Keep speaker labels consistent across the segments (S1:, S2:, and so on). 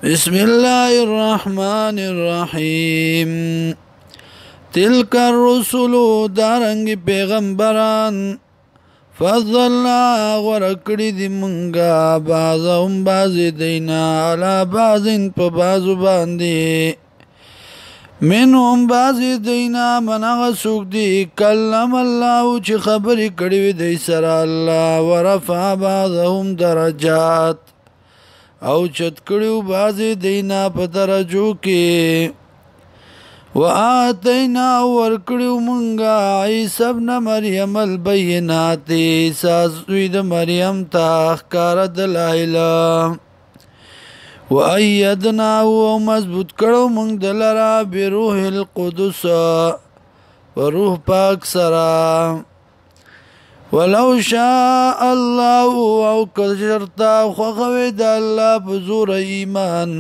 S1: بسم الله الرحمن الرحیم تلک الرسل دارنگ پیغمبران فضلنا ورکڑی دی منگا بعضهم بعض دینا علا بعضن پا بعضو باندی منهم بعض دینا منغ سوک دی کلم اللہ چی خبری کڑیوی دی سر اللہ ورفع بعضهم درجات او چت کړیو بازی دینا په درجو کې وآتینا ورکړیو مونږه عیسی ابن مریم البینات عیسی د مریم ته ښکاره دلایل وایدنا او مضبوط کړو مونږ دلرا بروح القدس وروح پاک سره ولو شاء الله او کجرتا خوخوی دا اللہ بزور ایمان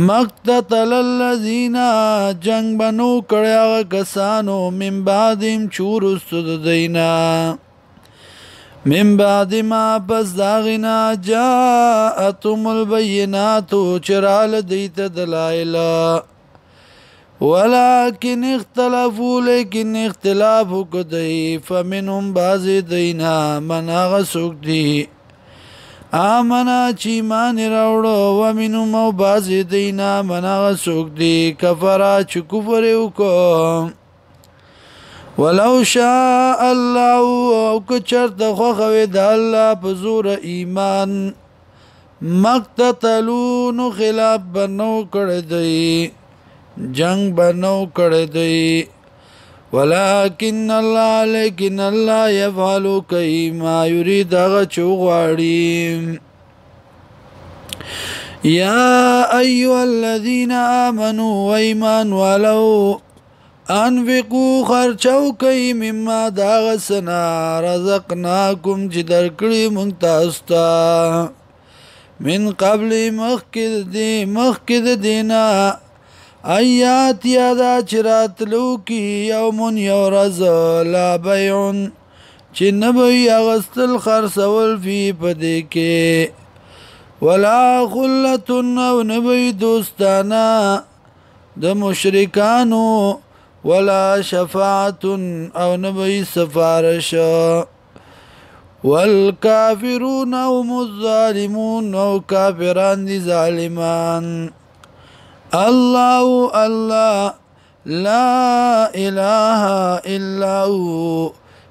S1: مقتتل الذین جنگ بنو کڑیاغ کسانو من بعدیم چورستو دینا من بعد ما پس داغنا جاءتم البیناتو چرال دیت دلائلہ ولكن اختلفوا لیکن اختلاف کدی فمنهم بعض دینا من آغا سوک دی آمنا چی مانی روڑو ومنهم او بعض دینا من آغا سوک دی کفرا چی کفریو کو ولو شاء اللہ او کچرت خوخوی دا اللہ پزور ایمان مقتتلون خلاف بنو کردی جنگ بنو کردی ولیکن اللہ لیکن اللہ یفعلو کئی ما یرید اغا چوغواری یا ایوہ الذین آمنوا ویمان ولو انفقو خرچو کئی مما داغسنا رزقناکم چی درکڑی منتاستا من قبل مخکد دینا ایات یادا چراتلو کی یومن یورز لا بیعن چی نبی اغسطل خرسول فی پدے کے ولا خلتن او نبی دوستانا د مشرکانو ولا شفاعتن او نبی سفارش والکافرون هم الظالمون او کافران دی ظالمان اللہ لا الہ الا ہو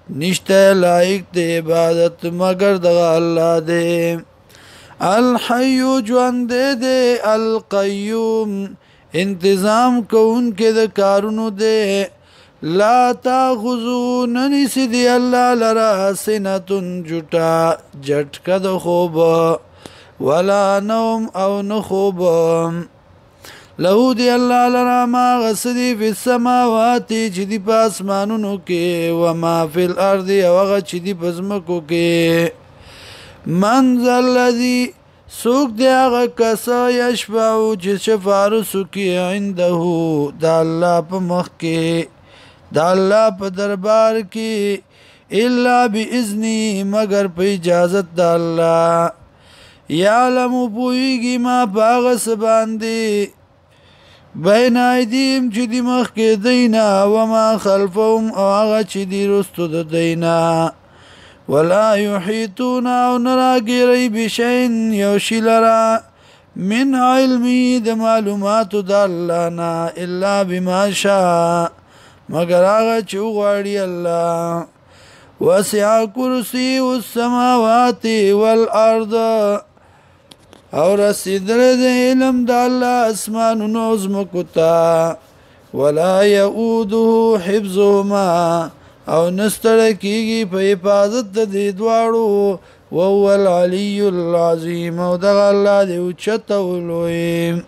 S1: نشتہ لائق دے عبادت مگر دغا اللہ دے الحیو جوان دے القیوم انتظام کو ان کے دے کارونو دے لا تاخذو ننسی دی اللہ لرا سنتن جٹا جٹکا دا خوب ولا نوم او نخوب لہو دی اللہ لرا ما غصدی فی السماواتی چی دی پاسمانونو کے وما فی الارض وغا چی دی پزمکو کے منزل الذی سوک دی آغا کسا یشفعو چی شفارسو کی عندہو دا اللہ پا مخ کے دا اللہ پا دربار کی اللہ بی اذنی مگر پا اجازت دا اللہ یعلمو پوئیگی ما پاغس باندی بین ایدیم چی دی مخ کے دینا وما خلفهم او آغا چی دی رستو دا دینا ولا یحیطون او نراگی ری بشین یوشی لرا من علمی دا معلومات دا اللہ نا الا بما شاء مگر آغا چی اغواری اللہ وسع کرسی السماوات والارض اور رسیدر دے علم دا اللہ اسمان نوزمکو تا ولا یعودو حفظهما او نسترکیگی پا حفاظت دے دوارو وهو العلی العظیم او دا اللہ دے اچتا ولویم